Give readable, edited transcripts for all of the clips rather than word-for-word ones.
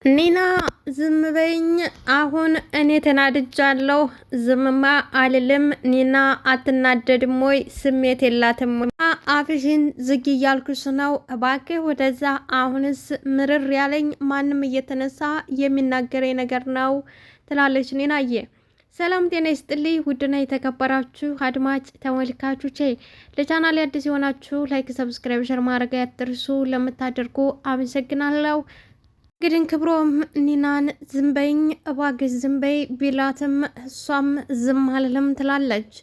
ኒና ዝም በይኝ። አሁን እኔ ተናድጃለሁ። ዝምማ አልልም። ኒና አትናደድም ወይ? ስሜት የላትም ወይ? አፍሽን ዝጊ እያልኩሽ ነው። እባክህ ወደዛ። አሁንስ ምርር ያለኝ ማንም እየተነሳ የሚናገረኝ ነገር ነው ትላለች ኒናዬ። ሰላም ጤና ይስጥልኝ። ውድና የተከበራችሁ አድማጭ ተመልካቾቼ ለቻናል አዲስ የሆናችሁ ላይክ፣ ሰብስክራይብ፣ ሸር ማድረግ አትርሱ። ለምታደርጉ አመሰግናለሁ። እንግዲህ ክብሮም ኒናን ዝም በይኝ እባክሽ ዝም በይ ቢላትም እሷም ዝም አልልም ትላለች።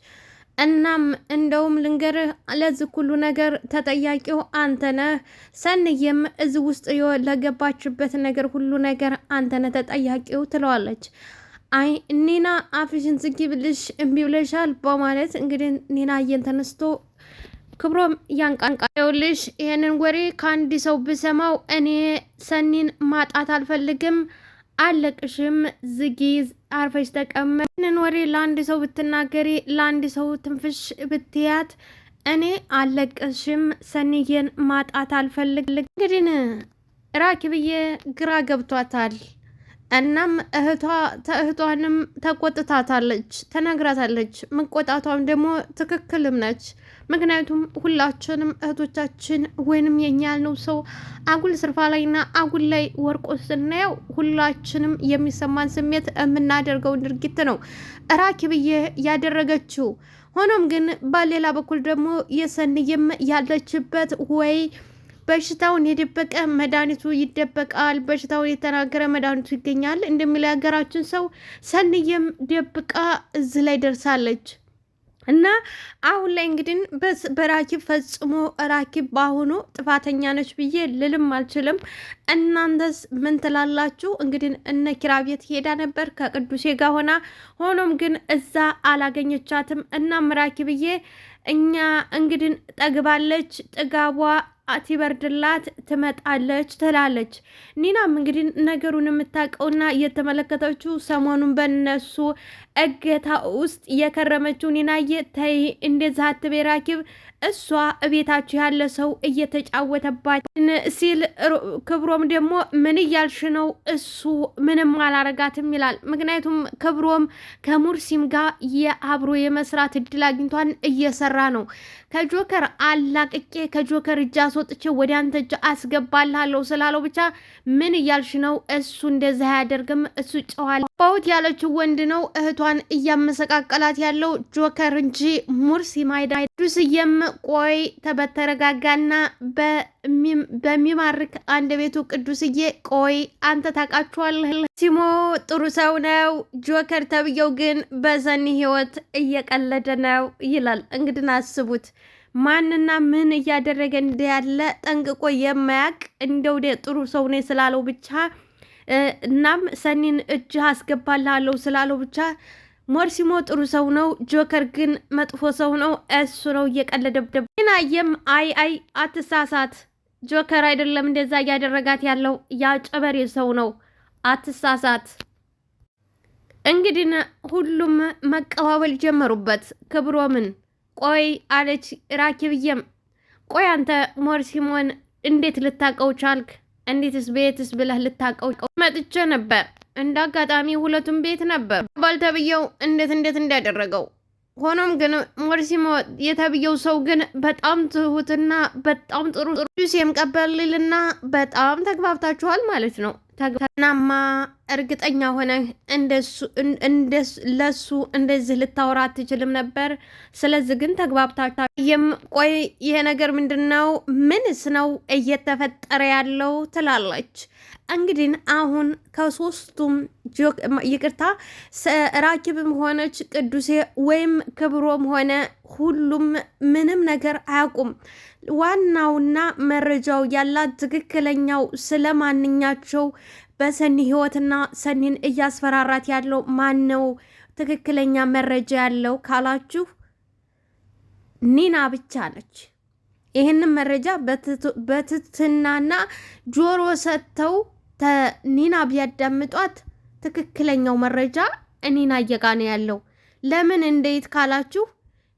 እናም እንደውም ልንገርህ ለዚህ ሁሉ ነገር ተጠያቂው አንተ ነህ። ሰንዬም እዚህ ውስጥ ለገባችበት ነገር ሁሉ ነገር አንተ ነህ ተጠያቂው ትለዋለች። አይ ኒና አፍሽን ዝጊ ብልሽ እምቢ ብለሻል በማለት እንግዲህ ኒናዬን ተነስቶ ክብሮም ያንቃንቃውልሽ ይሄንን ወሬ ከአንድ ሰው ብሰማው እኔ ሰኒን ማጣት አልፈልግም። አለቅሽም፣ ዝጊ፣ አርፈሽ ተቀመጥ። ይሄንን ወሬ ለአንድ ሰው ብትናገሪ፣ ለአንድ ሰው ትንፍሽ ብትያት እኔ አለቅሽም፣ ሰኒዬን ማጣት አልፈልግም። እንግዲህ ራኪብዬ ግራ ገብቷታል። እናም እህቷንም ተቆጥታታለች፣ ተነግራታለች። መቆጣቷም ደግሞ ትክክልም ነች። ምክንያቱም ሁላችንም እህቶቻችን ወይንም የኛ ያልነው ሰው አጉል ስርፋ ላይና አጉል ላይ ወርቆ ስናየው ሁላችንም የሚሰማን ስሜት የምናደርገውን ድርጊት ነው ራኪብዬ ያደረገችው። ሆኖም ግን በሌላ በኩል ደግሞ የሰንይም ያለችበት ወይ በሽታውን የደበቀ መድኃኒቱ ይደበቃል፣ በሽታውን የተናገረ መድኃኒቱ ይገኛል እንደሚለው የሀገራችን ሰው ሰንዬም ደብቃ እዚህ ላይ ደርሳለች። እና አሁን ላይ እንግዲህ በራኪብ ፈጽሞ ራኪብ በአሁኑ ጥፋተኛ ነች ብዬ ልልም አልችልም። እናንተስ ምን ትላላችሁ? እንግዲህ እነ ኪራ ቤት ሄዳ ነበር ከቅዱሴ ጋር ሆና፣ ሆኖም ግን እዛ አላገኘቻትም። እናም ራኪብዬ እኛ እንግዲህ ጠግባለች፣ ጥጋቧ አቲበርድላት ትመጣለች ትላለች። ኒናም እንግዲህ ነገሩን የምታውቀውና እየተመለከተችው ሰሞኑን በነሱ እገታ ውስጥ የከረመችው ኒናዬ ተይ እንደዛ አትበይ ራኪብ፣ እሷ እቤታችሁ ያለ ሰው እየተጫወተባት ሲል ክብሮም ደግሞ ምን እያልሽ ነው? እሱ ምንም አላረጋትም ይላል። ምክንያቱም ክብሮም ከሙርሲም ጋር የአብሮ የመስራት እድል አግኝቷን እየሰራ ነው። ከጆከር አላቅቄ ከጆከር እጅ አስወጥቼ ወደ አንተ እጅ አስገባልሃለሁ ስላለው ብቻ ምን እያልሽ ነው? እሱ እንደዛ አያደርግም፣ እሱ ጨዋል ባውት ያለችው ወንድ ነው። እህቷን እያመሰቃቀላት ያለው ጆከር እንጂ ሙርሲ ማይዳ ዱስየም ቆይ ተበተረጋጋና በሚማርክ አንድ ቤቱ ቅዱስዬ ቆይ አንተ ታውቃችኋለህ። ሲሞ ጥሩ ሰው ነው፣ ጆከር ተብየው ግን በሰኒ ህይወት እየቀለደ ነው ይላል። እንግዲህ አስቡት ማንና ምን እያደረገ እንዳለ ጠንቅቆ የማያውቅ እንደው ጥሩ ሰው ነው ስላለው ብቻ እናም ሰኒን እጅ አስገባልሃለሁ ስላለው ብቻ ሞርሲሞ ጥሩ ሰው ነው፣ ጆከር ግን መጥፎ ሰው ነው። እሱ ነው እየቀለደብደብ። ናየም አይ አትሳሳት፣ ጆከር አይደለም እንደዛ እያደረጋት ያለው ያጨበሬ ሰው ነው፣ አትሳሳት። እንግዲህ ሁሉም መቀባበል ጀመሩበት። ክብሮምን ቆይ አለች ራኪብዬም ቆይ አንተ ሞርሲሞን እንዴት ልታቀው ቻልክ? እንዴትስ ቤትስ ብለህ ልታቀው? መጥቼ ነበር እንደ አጋጣሚ ሁለቱም ቤት ነበር ባልተብየው እንዴት እንዳደረገው። ሆኖም ግን ሞርሲሞ የተብየው ሰው ግን በጣም ትሁትና በጣም ጥሩ ዱሴም ቀበልልና በጣም ተግባብታችኋል ማለት ነው። ተግባናማ እርግጠኛ ሆነ ለሱ እንደዚህ ልታወራ አትችልም ነበር። ስለዚህ ግን ተግባብታችኋል። ቆይ ይሄ ነገር ምንድነው? ምንስ ነው እየተፈጠረ ያለው ትላለች። እንግዲህ አሁን ከሶስቱም ይቅርታ ራኪብም ሆነች ቅዱሴ ወይም ክብሮም ሆነ ሁሉም ምንም ነገር አያውቁም። ዋናውና መረጃው ያላት ትክክለኛው ስለ ማንኛቸው በሰኒ ህይወትና ሰኒን እያስፈራራት ያለው ማን ነው? ትክክለኛ መረጃ ያለው ካላችሁ ኒና ብቻ ነች። ይህንን መረጃ በትትናና ጆሮ ሰጥተው ኒና ቢያዳምጧት ትክክለኛው መረጃ ኒና እየጋ ነው ያለው። ለምን እንዴት ካላችሁ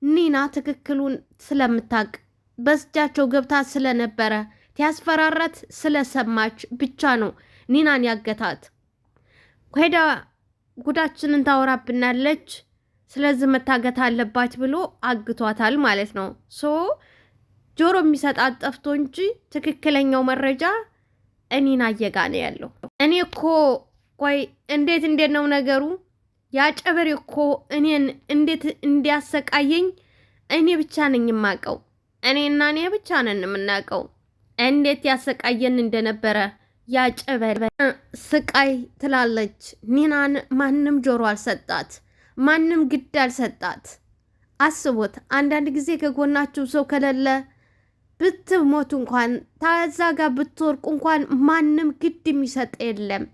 ኒና ትክክሉን ስለምታውቅ በስጃቸው ገብታ ስለነበረ ያስፈራራት ስለሰማች ብቻ ነው ኒናን ያገታት። ሄዳ ጉዳችንን ታወራብናለች፣ ስለዚህ መታገት አለባት ብሎ አግቷታል ማለት ነው። ጆሮ የሚሰጣት ጠፍቶ እንጂ ትክክለኛው መረጃ ኒናዬ ጋ ነው ያለው። እኔ እኮ ቆይ እንዴት ነው ነገሩ? ያጨበሬ እኮ እኔን እንዴት እንዲያሰቃየኝ እኔ ብቻ ነኝ የማውቀው። እኔና እኔ ብቻ ነን የምናውቀው እንዴት ያሰቃየን እንደነበረ። ያጨበሬ ስቃይ ትላለች ኒናን። ማንም ጆሮ አልሰጣት፣ ማንም ግድ አልሰጣት። አስቡት፣ አንዳንድ ጊዜ ከጎናችሁ ሰው ከሌለ ብትሞቱ እንኳን ታዛ ጋር ብትወርቁ እንኳን ማንም ግድ የሚሰጥ የለም።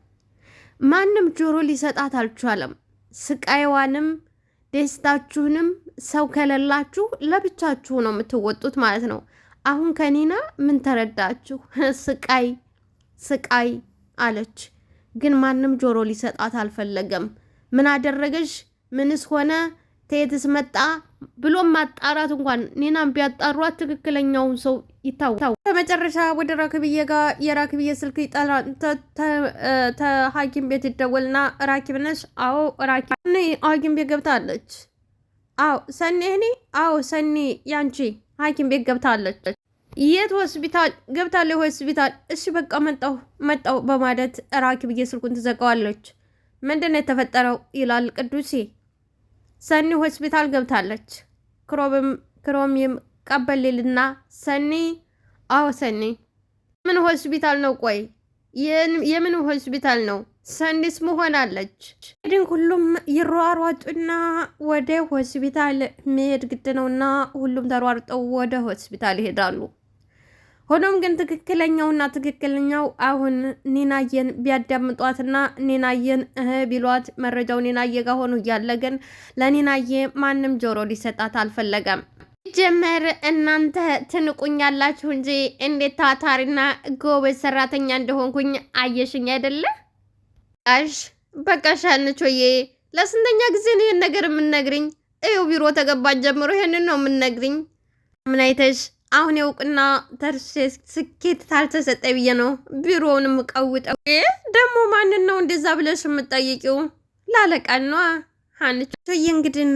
ማንም ጆሮ ሊሰጣት አልቻለም። ስቃይዋንም ደስታችሁንም ሰው ከሌላችሁ ለብቻችሁ ነው የምትወጡት ማለት ነው። አሁን ከኒና ምን ተረዳችሁ? ስቃይ አለች፣ ግን ማንም ጆሮ ሊሰጣት አልፈለገም። ምን አደረገሽ? ምንስ ሆነ? ተየትስ መጣ ብሎም ማጣራት እንኳን ኒናን ቢያጣሯት ትክክለኛውን ሰው ይታወቃል። በመጨረሻ ወደ ራክብዬ ጋር የራክብዬ ስልክ ሐኪም ቤት ይደወልና ራኪብ ነሽ? አዎ ራኪብ ነኝ። ሐኪም ቤት ገብታለች። አዎ ሰኒ እኔ? አዎ ሰኒ ያንቺ ሐኪም ቤት ገብታለች። የት ሆስፒታል? ገብታለች ሆስፒታል። እሺ በቃ መጣሁ በማለት ራክብዬ ስልኩን ትዘጋዋለች። ምንድነው የተፈጠረው ይላል ቅዱሴ። ሰኒ ሆስፒታል ገብታለች። ክሮምም ቀበሌልና ሰኒ አዎ ሰኒ ምን ሆስፒታል ነው? ቆይ የምን ሆስፒታል ነው? ሰኒስ መሆናለች። ግን ሁሉም ይሯሯጡና ወደ ሆስፒታል መሄድ ግድ ነውና ሁሉም ተሯርጠው ወደ ሆስፒታል ይሄዳሉ። ሆኖም ግን ትክክለኛው አሁን ኒናየን ቢያዳምጧትና ኒናየን ቢሏት መረጃው ኒናየ ጋር ሆኖ እያለ ግን ለኒናየ ማንም ጆሮ ሊሰጣት አልፈለገም። ጀመር እናንተ ትንቁኛላችሁ እንጂ እንዴት ታታሪና ጎበዝ ሰራተኛ እንደሆንኩኝ አየሽኝ አይደለ? በቃ ሻንቾዬ ለስንተኛ ጊዜ ነው ይሄን ነገር የምንነግርኝ? ይኸው ቢሮ ተገባን ጀምሮ ይሄንን ነው የምንነግርኝ። ምን አይተሽ አሁን የውቅና ስኬት ታልተሰጠ ብዬ ነው ቢሮውን የምቀውጠው። ደግሞ ማንን ነው እንደዛ ብለሽ የምትጠይቂው? ላለቃን ነዋ። ሀንቾዬ እንግዲህ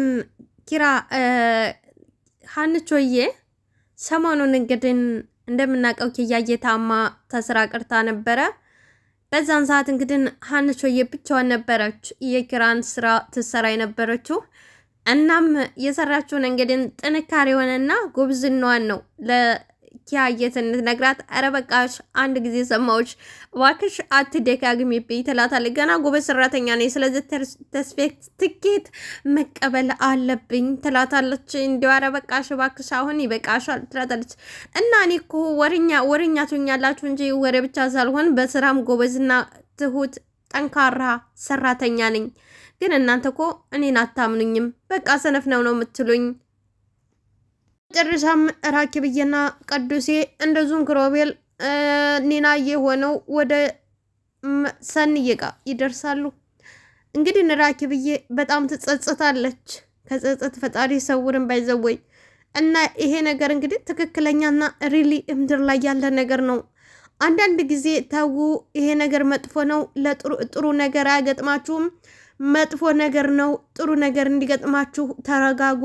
ኪራ ሀንቾዬ ሰሞኑን እንግዲህ እንደምናውቀው ኪያዬ ታማ ተስራ ቅርታ ነበረ። በዛን ሰዓት እንግዲህ ሀንቾዬ ብቻዋን ነበረች የኪራን ስራ ትሰራ የነበረችው። እናም የሰራችውን እንግዲህ ጥንካሬ የሆነና ጉብዝናዋን ነው ለኪያዬ ስንነግራት፣ ኧረ በቃሽ አንድ ጊዜ ሰማዎች እባክሽ አትደጋግሚብኝ ትላታለች። ገና ጎበዝ ሰራተኛ ነኝ፣ ስለዚህ ትኬት መቀበል አለብኝ ትላታለች። እንዲያው ኧረ በቃሽ እባክሽ አሁን ይበቃሻል ትላታለች። እና እኔ እኮ ወሬኛ ትሆኛላችሁ እንጂ ወሬ ብቻ ሳልሆን በስራም ጎበዝና ትሁት ጠንካራ ሰራተኛ ነኝ። ግን እናንተ እኮ እኔን አታምኑኝም፣ በቃ ሰነፍ ነው የምትሉኝ። መጨረሻም ራኪብዬና ቅዱሴ እንደዙም ክሮቤል ኒናዬ ሆነው ወደ ሰንዬ ጋር ይደርሳሉ። እንግዲህ ራኪብዬ በጣም ትጸጽታለች። ከጸጸት ፈጣሪ ሰውርን ባይዘወይ እና ይሄ ነገር እንግዲህ ትክክለኛና ሪሊ ምድር ላይ ያለ ነገር ነው። አንዳንድ ጊዜ ተዉ፣ ይሄ ነገር መጥፎ ነው፣ ለጥሩ ነገር አያገጥማችሁም፣ መጥፎ ነገር ነው፣ ጥሩ ነገር እንዲገጥማችሁ ተረጋጉ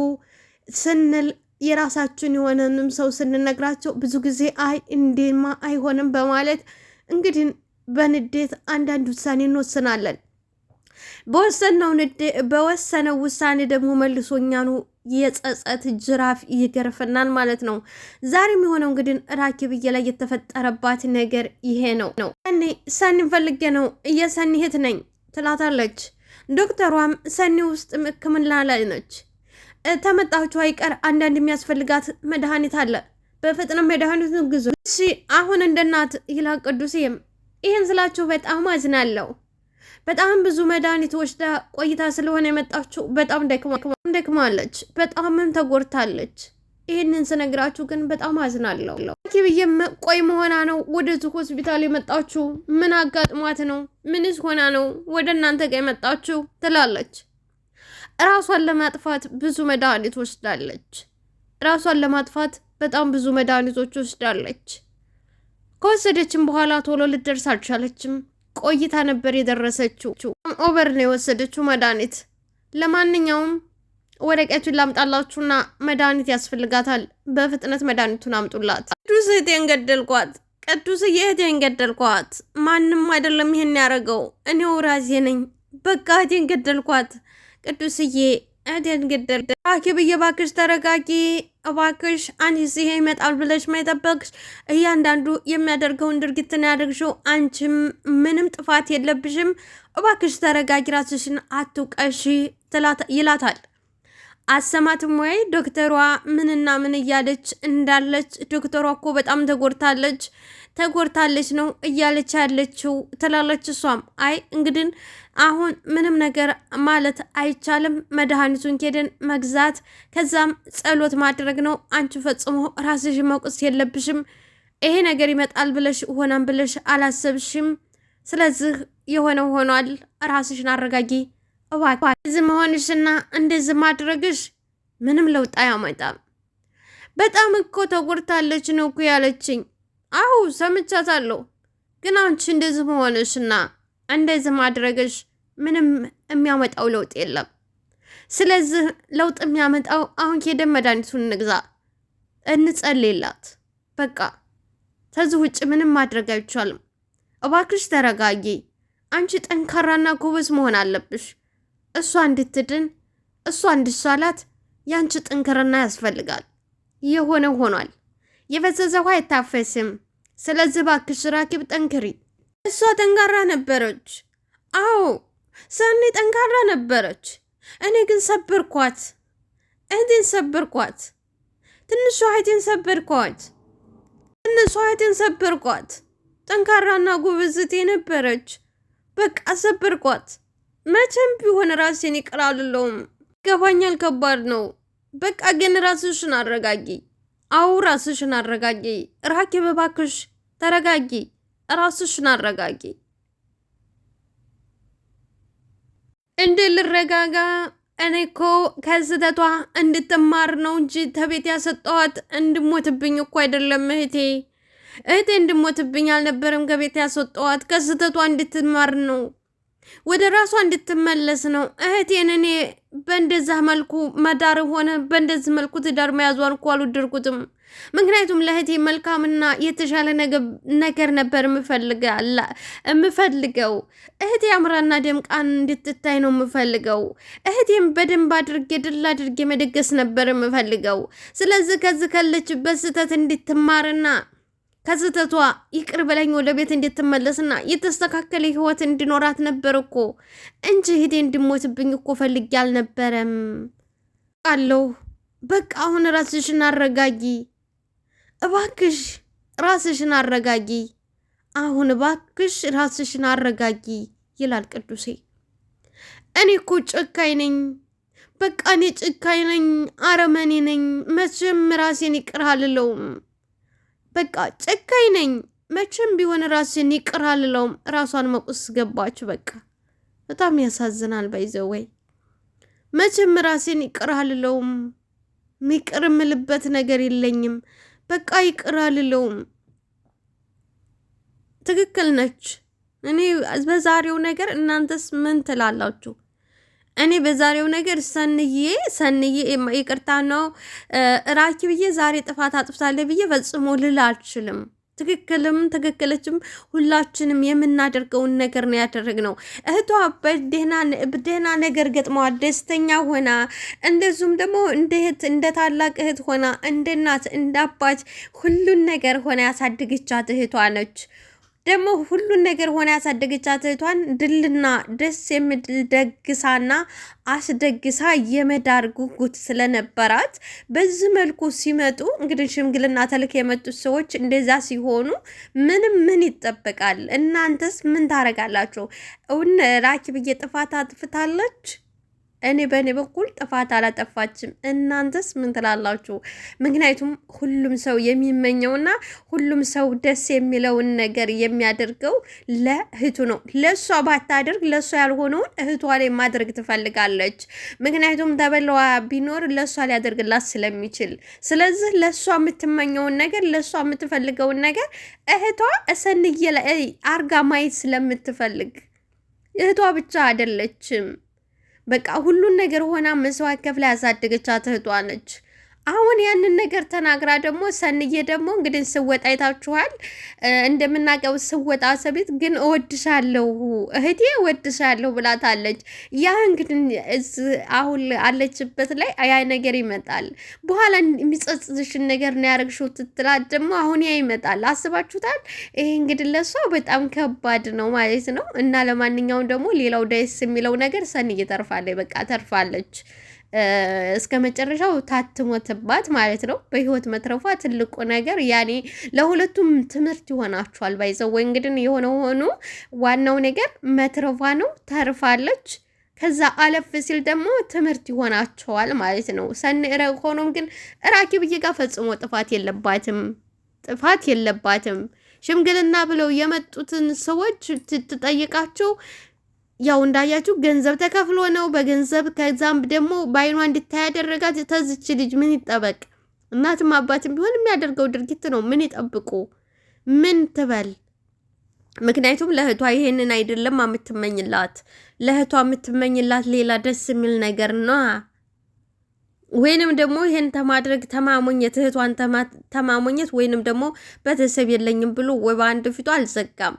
ስንል የራሳችን የሆነንም ሰው ስንነግራቸው ብዙ ጊዜ አይ እንዴማ አይሆንም በማለት እንግዲህ በንዴት አንዳንድ ውሳኔ እንወስናለን። በወሰነው ውሳኔ ደግሞ መልሶኛኑ የጸጸት ጅራፍ ይገርፈናል ማለት ነው። ዛሬም የሆነው እንግዲህ ራኪብዬ ላይ የተፈጠረባት ነገር ይሄ ነው። ሰኒን ፈልጌ ነው የሰኒ እህት ነኝ ትላታለች። ዶክተሯም ሰኒ ውስጥ ሕክምና ላይ ነች፣ ተመጣችሁ አይቀር አንዳንድ የሚያስፈልጋት መድኃኒት አለ፣ በፍጥነት መድኃኒቱን ግዙ እሺ አሁን እንደ እናት ይላል ቅዱሴም። ይህን ስላችሁ በጣም አዝናለሁ። በጣም ብዙ መድኃኒት ወስዳ ቆይታ ስለሆነ የመጣችው በጣም ደክማለች፣ በጣምም ተጎድታለች። ይህንን ስነግራችሁ ግን በጣም አዝናለሁ። ራኪብዬም ቆይ መሆና ነው ወደዚህ ሆስፒታል የመጣችሁ? ምን አጋጥሟት ነው? ምንስ ሆና ነው ወደ እናንተ ጋር የመጣችሁ? ትላለች። ራሷን ለማጥፋት ብዙ መድኃኒት ወስዳለች። ራሷን ለማጥፋት በጣም ብዙ መድኃኒቶች ወስዳለች። ከወሰደችም በኋላ ቶሎ ልደርስ አልቻለችም። ቆይታ ነበር የደረሰችው። ኦቨር ነው የወሰደችው መድኃኒት። ለማንኛውም ወረቀቱን ላምጣላችሁና መድኃኒት ያስፈልጋታል። በፍጥነት መድኃኒቱን አምጡላት። ቅዱስ እህቴን ገደልኳት። ቅዱስ እህቴን ገደልኳት። ማንም አይደለም ይሄን ያደረገው፣ እኔው ራሴ ነኝ። በቃ እህቴን ገደልኳት። ቅዱስዬ እህቴን ገደል። ብዬ እባክሽ ተረጋጊ እባክሽ። አንቺስ ይሄ ይመጣል ብለሽ ማይጠበቅሽ እያንዳንዱ የሚያደርገውን ድርጊትን ያደርግሽው፣ አንቺም ምንም ጥፋት የለብሽም። እባክሽ ተረጋጊ፣ ራስሽን አትውቀሺ ይላታል። አሰማትም ወይ ዶክተሯ ምንና ምን እያለች እንዳለች። ዶክተሯ እኮ በጣም ተጎድታለች ነው እያለች ያለችው ትላለች። እሷም አይ እንግዲህ አሁን ምንም ነገር ማለት አይቻልም፣ መድኃኒቱን ኬደን መግዛት ከዛም ጸሎት ማድረግ ነው። አንቺ ፈጽሞ ራስሽ መውቀስ የለብሽም። ይሄ ነገር ይመጣል ብለሽ ሆናም ብለሽ አላሰብሽም። ስለዚህ የሆነው ሆኗል። ራስሽን አረጋጊ እባክህ። እዚህ መሆንሽና እንደዚህ ማድረግሽ ምንም ለውጥ አያመጣም። በጣም እኮ ተጎድታለች ነው እኮ ያለችኝ። አዎ ሰምቻታለሁ። ግን አንቺ እንደዚህ መሆንሽና እንደዚህ ማድረግሽ ምንም የሚያመጣው ለውጥ የለም። ስለዚህ ለውጥ የሚያመጣው አሁን ሄደን መድኃኒቱን እንግዛ፣ እንጸልይላት። በቃ ከዚህ ውጭ ምንም ማድረግ አይቻልም። እባክሽ ተረጋጊ። አንቺ ጠንካራና ጎበዝ መሆን አለብሽ። እሷ እንድትድን እሷ እንድሻላት ያንቺ ጥንክርና ያስፈልጋል። የሆነ ሆኗል። የፈሰሰ ውሃ አይታፈስም። ስለዚህ እባክሽ ራኪብ ጠንክሪ። እሷ ጠንካራ ነበረች። አዎ ሰኒ ጠንካራ ነበረች። እኔ ግን ሰበርኳት። እህቴን ሰበርኳት። ትንሿ እህቴን ሰበርኳት። ጠንካራና ጎበዝቴ ነበረች። በቃ ሰበርኳት። መቼም ቢሆን ራሴን ይቅር አልለውም። ገባኛል፣ ከባድ ነው። በቃ ግን ራስሽን አረጋጊ። አዎ ራስሽን አረጋጊ። ራኪብ እባክሽ ተረጋጊ። ራስሽን አረጋጊ። እንዴ ልረጋጋ? እኔ እኮ ከስህተቷ እንድትማር ነው እንጂ ተቤት ያሰጠኋት እንድሞትብኝ እኮ አይደለም። እህቴ እንድሞትብኝ አልነበረም ከቤት ያስወጣኋት። ከስህተቷ እንድትማር ነው፣ ወደ ራሷ እንድትመለስ ነው። እህቴን እኔ በእንደዛ መልኩ መዳር ሆነ በእንደዚህ መልኩ ትዳር መያዟን እኮ አልወደድኩትም። ምክንያቱም ለእህቴ መልካምና የተሻለ ነገር ነበር የምፈልገው። እህቴ አምራና ደምቃን እንድትታይ ነው የምፈልገው። እህቴም በደንብ አድርጌ ድል አድርጌ መደገስ ነበር የምፈልገው። ስለዚህ ከዚህ ካለችበት ስህተት እንድትማርና ከስህተቷ ይቅር በለኝ ወደ ቤት እንድትመለስና የተስተካከለ ህይወት እንዲኖራት ነበር እኮ እንጂ እህቴ እንድሞትብኝ እኮ ፈልጌ አልነበረም። አለሁ በቃ አሁን ራስሽን አረጋጊ እባክሽ፣ ራስሽን አረጋጊ። አሁን እባክሽ ራስሽን አረጋጊ ይላል ቅዱሴ። እኔ እኮ ጨካኝ ነኝ። በቃ እኔ ጨካኝ ነኝ፣ አረመኔ ነኝ። መቼም ራሴን ይቅር አልለውም። በቃ ጨካኝ ነኝ። መቼም ቢሆን ራሴን ይቅር አልለውም። ራሷን መቁስ ገባች። በቃ በጣም ያሳዝናል። ባይዘወይ መቼም ራሴን ይቅር አልለውም። ይቅር የምልበት ነገር የለኝም። በቃ ይቅር አልለውም። ትክክል ነች። እኔ በዛሬው ነገር እናንተስ ምን ትላላችሁ? እኔ በዛሬው ነገር ሰንዬ ይቅርታ ነው ራኪብዬ ዛሬ ጥፋት አጥፍታለች ብዬ ፈጽሞ ልል አልችልም። ትክክለችም ሁላችንም የምናደርገውን ነገር ነው ያደረግነው። እህቷ በደህና ነገር ገጥመዋል፣ ደስተኛ ሆና እንደዚሁም ደግሞ እንደ እህት እንደ ታላቅ እህት ሆና እንደ እናት እንደ አባት ሁሉን ነገር ሆና ያሳደገቻት እህቷ ነች። ደግሞ ሁሉን ነገር ሆነ ያሳደገቻት እህቷን ድልና ደስ የሚል ደግሳና አስደግሳ የመዳር ጉጉት ስለነበራት በዚህ መልኩ ሲመጡ እንግዲህ ሽምግልና ተልክ የመጡት ሰዎች እንደዛ ሲሆኑ ምን ይጠበቃል? እናንተስ ምን ታረጋላችሁ? እውን ራኪብዬ ጥፋት አጥፍታለች። እኔ በእኔ በኩል ጥፋት አላጠፋችም። እናንተስ ምን ትላላችሁ? ምክንያቱም ሁሉም ሰው የሚመኘውና ሁሉም ሰው ደስ የሚለውን ነገር የሚያደርገው ለእህቱ ነው። ለእሷ ባታደርግ ለእሷ ያልሆነውን እህቷ ላይ ማድረግ ትፈልጋለች። ምክንያቱም ተበላዋ ቢኖር ለእሷ ሊያደርግላት ስለሚችል፣ ስለዚህ ለእሷ የምትመኘውን ነገር ለእሷ የምትፈልገውን ነገር እህቷ ሰንዬ ላይ አርጋ ማየት ስለምትፈልግ እህቷ ብቻ አይደለችም። በቃ ሁሉን ነገር ሆና መስዋዕት ከፍላ ያሳደገቻት እህቷ ነች። አሁን ያንን ነገር ተናግራ ደግሞ ሰንዬ ደግሞ እንግዲህ ስወጣ አይታችኋል። እንደምናውቀው ስወጣ ሰቤት ግን እወድሻለሁ እህቴ እወድሻለሁ ብላታለች። ያ እንግዲህ አሁን አለችበት ላይ ያ ነገር ይመጣል። በኋላ የሚጸጽትሽን ነገር ነው ያደረግሽው ትትላት ደግሞ አሁን ያ ይመጣል። አስባችሁታል? ይሄ እንግዲህ ለሷ በጣም ከባድ ነው ማለት ነው። እና ለማንኛውም ደግሞ ሌላው ደስ የሚለው ነገር ሰንዬ ተርፋለች። በቃ ተርፋለች። እስከ መጨረሻው ታትሞትባት ማለት ነው። በህይወት መትረፏ ትልቁ ነገር ያኔ ለሁለቱም ትምህርት ይሆናቸዋል። ባይዘው ወይ እንግዲህ የሆነ ሆኖ ዋናው ነገር መትረፏ ነው። ተርፋለች። ከዛ አለፍ ሲል ደግሞ ትምህርት ይሆናቸዋል ማለት ነው። ሆኖም ግን ራኪብዬ ጋር ፈጽሞ ጥፋት የለባትም። ሽምግልና ብለው የመጡትን ሰዎች ትጠይቃቸው ያው እንዳያችሁ ገንዘብ ተከፍሎ ነው። በገንዘብ ከዛም ደግሞ በአይኗ እንድታይ ያደረጋት። ተዝች ልጅ ምን ይጠበቅ? እናትም አባትም ቢሆን የሚያደርገው ድርጊት ነው። ምን ይጠብቁ? ምን ትበል? ምክንያቱም ለእህቷ ይሄንን አይደለም የምትመኝላት። ለእህቷ የምትመኝላት ሌላ ደስ የሚል ነገር ነው። ወይንም ደግሞ ይሄን ተማድረግ ተማሞኘት፣ እህቷን ተማሞኘት፣ ወይንም ደግሞ ቤተሰብ የለኝም ብሎ ወይ በአንድ ፊቱ አልዘጋም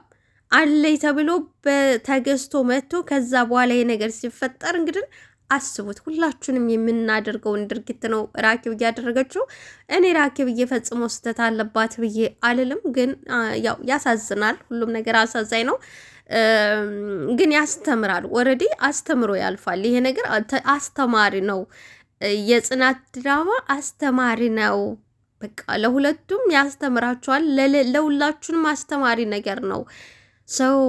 አለይ ተብሎ በተገዝቶ መጥቶ ከዛ በኋላ ይሄ ነገር ሲፈጠር እንግዲህ አስቡት። ሁላችንም የምናደርገውን ድርጊት ነው ራኪብ እያደረገችው። እኔ ራኪብ እየፈጽሞ ስተት አለባት ብዬ አልልም፣ ግን ያው ያሳዝናል። ሁሉም ነገር አሳዛኝ ነው፣ ግን ያስተምራል። ኦልሬዲ አስተምሮ ያልፋል። ይሄ ነገር አስተማሪ ነው። የጽናት ድራማ አስተማሪ ነው። በቃ ለሁለቱም ያስተምራቸዋል። ለሁላችሁንም አስተማሪ ነገር ነው። ሰው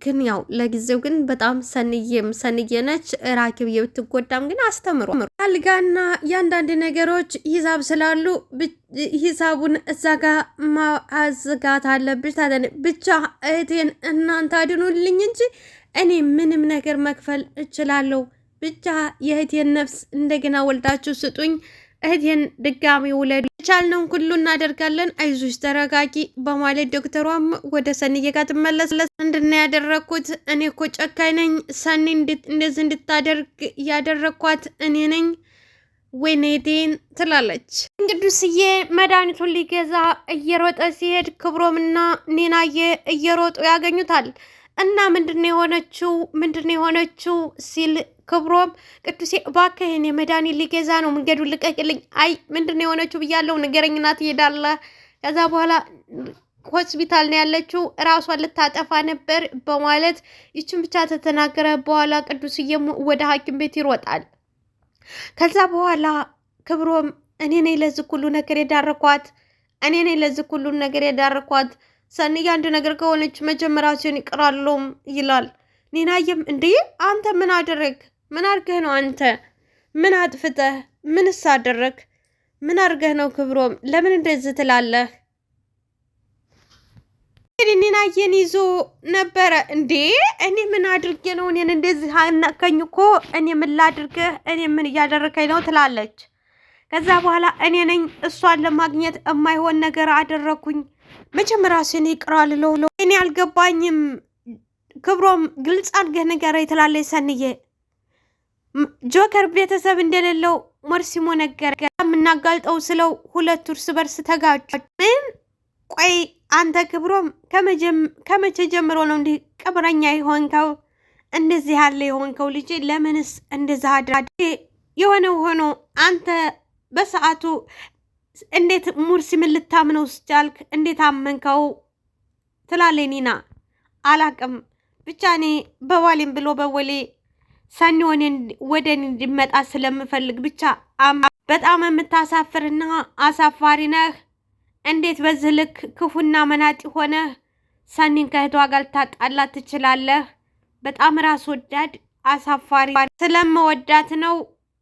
ግን ያው ለጊዜው ግን በጣም ሰንዬ ነች። ራኪብ ብትጎዳም ግን አስተምሮ አልጋና የአንዳንድ ነገሮች ሂሳብ ስላሉ ሂሳቡን እዛ ጋር ማዝጋት አለብሽ። ብቻ እህቴን እናንተ አድኑልኝ እንጂ እኔ ምንም ነገር መክፈል እችላለሁ። ብቻ የእህቴን ነፍስ እንደገና ወልዳችሁ ስጡኝ። እህቴን ድጋሚ ውለዱ። የቻልነውን ሁሉ እናደርጋለን። አይዞሽ ተረጋጊ በማለት ዶክተሯም ወደ ሰንዬ ጋር ትመለስለስ። ምንድን ያደረግኩት? እኔ እኮ ጨካኝ ነኝ። ሰኒ እንደዚህ እንድታደርግ ያደረግኳት እኔ ነኝ። ወይኔቴን ትላለች። ቅዱስዬ መድኃኒቱን ሊገዛ እየሮጠ ሲሄድ ክብሮምና ኒናዬ እየሮጡ ያገኙታል። እና ምንድነው የሆነችው ሲል ክብሮም ቅዱሴ እባክህ እኔ መድኃኒት ሊገዛ ነው፣ መንገዱን ልቀቅልኝ። አይ ምንድነው የሆነችው ብያለሁ፣ ንገረኝና ትሄዳለህ። ከዛ በኋላ ሆስፒታል ነው ያለችው፣ ራሷን ልታጠፋ ነበር በማለት ይችን ብቻ ተተናገረ። በኋላ ቅዱስዬም ወደ ሐኪም ቤት ይሮጣል። ከዛ በኋላ ክብሮም እኔ ነኝ ለዚህ ሁሉ ነገር የዳረኳት፣ ሰንዬ አንድ ነገር ከሆነች መጀመሪያችን ይቀራሉም ይላል። ኒናየም እንዴ አንተ ምን አድርገህ ነው? አንተ ምን አጥፍተህ? ምንስ አደረግ? ምን አድርገህ ነው? ክብሮም ለምን እንደዚህ ትላለህ? ኒናየን ይዞ ነበረ። እንዴ እኔ ምን አድርጌ ነው? እኔን እንደዚህ አናከኝ እኮ። እኔ ምን ላድርግህ? እኔ ምን እያደረከኝ ነው? ትላለች። ከዛ በኋላ እኔ ነኝ እሷን ለማግኘት የማይሆን ነገር አደረኩኝ። መጀመሪያ ስኔ ይቅራል ለው እኔ አልገባኝም። ክብሮም ግልጽ አድርገህ ንገረኝ ትላለች ሰንዬ። ጆከር ቤተሰብ እንደሌለው ሞርሲሞ ነገር የምናጋልጠው ስለው ሁለቱ እርስ በርስ ተጋጩ። ምን? ቆይ አንተ ክብሮም ከመቼ ጀምሮ ነው እንዲህ ቀብረኛ የሆንከው? እንደዚህ ያለ የሆንከው ልጅ ለምንስ እንደዛ አድርጌ? የሆነው ሆኖ አንተ በሰዓቱ እንዴት ሙርሲምን ልታምነው ስቻልክ? እንዴት አመንከው? ትላለች ኒና። አላቅም ብቻ እኔ በዋሌም ብሎ በወሌ ሰኒ ወደ እኔ እንዲመጣ ስለምፈልግ ብቻ በጣም የምታሳፍርና አሳፋሪ ነህ። እንዴት በዚህ ልክ ክፉና መናጢ ሆነህ ሰኒን ከእህቷ ጋር ልታጣላት ትችላለህ? በጣም ራስ ወዳድ አሳፋሪ ስለምወዳት ነው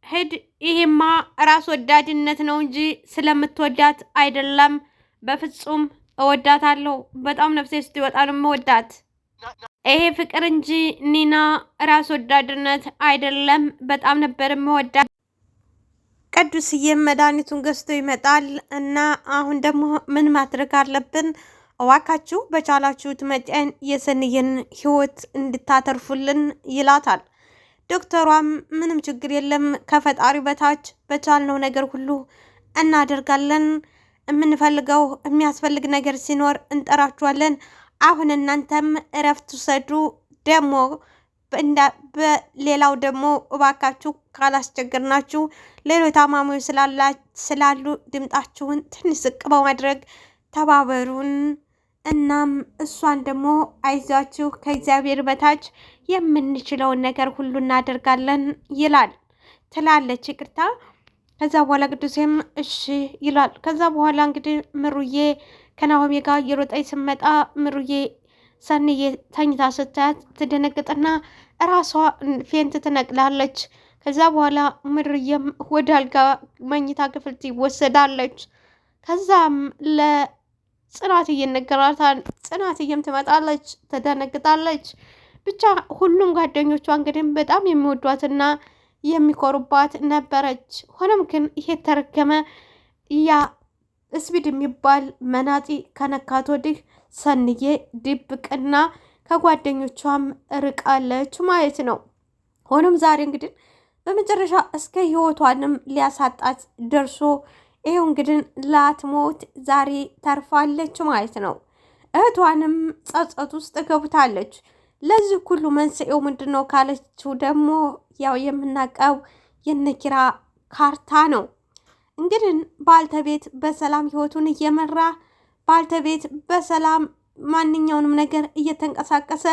ሂድ። ይሄማ ራስ ወዳድነት ነው እንጂ ስለምትወዳት አይደለም። በፍጹም እወዳታለሁ። በጣም ነፍሴ ስትወጣ ነው የምወዳት። ይሄ ፍቅር እንጂ ኒና ራስ ወዳድነት አይደለም። በጣም ነበር የምወዳት። ቅዱስዬም መድኃኒቱን ገዝቶ ይመጣል እና አሁን ደግሞ ምን ማድረግ አለብን? እዋካችሁ በቻላችሁት መጠን የሰንየን ህይወት እንድታተርፉልን ይላታል። ዶክተሯም ምንም ችግር የለም ከፈጣሪ በታች በቻልነው ነገር ሁሉ እናደርጋለን። የምንፈልገው የሚያስፈልግ ነገር ሲኖር እንጠራችኋለን። አሁን እናንተም እረፍት ውሰዱ። ደግሞ በሌላው ደግሞ እባካችሁ ካላስቸገርናችሁ ሌሎች ታማሚዎች ስላሉ ድምጣችሁን ትንሽ ዝቅ በማድረግ ተባበሩን። እናም እሷን ደግሞ አይዟችሁ ከእግዚአብሔር በታች የምንችለውን ነገር ሁሉ እናደርጋለን ይላል ትላለች ይቅርታ። ከዛ በኋላ ቅዱሴም እሺ ይላል። ከዛ በኋላ እንግዲህ ምሩዬ ከናሆሜ ጋር እየሮጠች ስመጣ ምሩዬ ሰንዬ ተኝታ ስታያት ትደነግጥና ራሷ ፌንት ትነቅላለች። ከዛ በኋላ ምሩዬም ወደ አልጋ መኝታ ክፍል ትወሰዳለች። ከዛም ለጽናትዬ ይነገራታል። ጽናትዬም ትመጣለች፣ ትደነግጣለች። ብቻ ሁሉም ጓደኞቿ እንግዲህ በጣም የሚወዷትና የሚኮሩባት ነበረች። ሆኖም ግን ይሄ ተረገመ ያ እስቢድ የሚባል መናጢ ከነካት ወዲህ ሰንዬ ድብቅና ከጓደኞቿም ርቃለች ማለት ነው። ሆኖም ዛሬ እንግዲህ በመጨረሻ እስከ ህይወቷንም ሊያሳጣት ደርሶ ይኸው እንግዲህ ላትሞት ዛሬ ተርፋለች ማለት ነው። እህቷንም ጸጸት ውስጥ ገብታለች። ለዚህ ሁሉ መንስኤው ምንድን ነው ካለችው ደግሞ ያው የምናውቀው የነኪራ ካርታ ነው። እንግዲህ ባልተቤት በሰላም ህይወቱን እየመራ ባልተቤት በሰላም ማንኛውንም ነገር እየተንቀሳቀሰ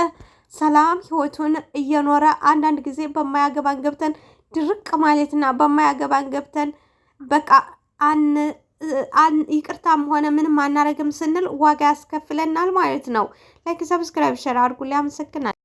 ሰላም ህይወቱን እየኖረ አንዳንድ ጊዜ በማያገባን ገብተን ድርቅ ማለትና በማያገባን ገብተን በቃ ይቅርታም ሆነ ምንም አናረግም ስንል ዋጋ ያስከፍለናል ማለት ነው። ላይክ፣ ሰብስክራይብ፣ ሼር አድርጉልኝ። አመሰግናለሁ።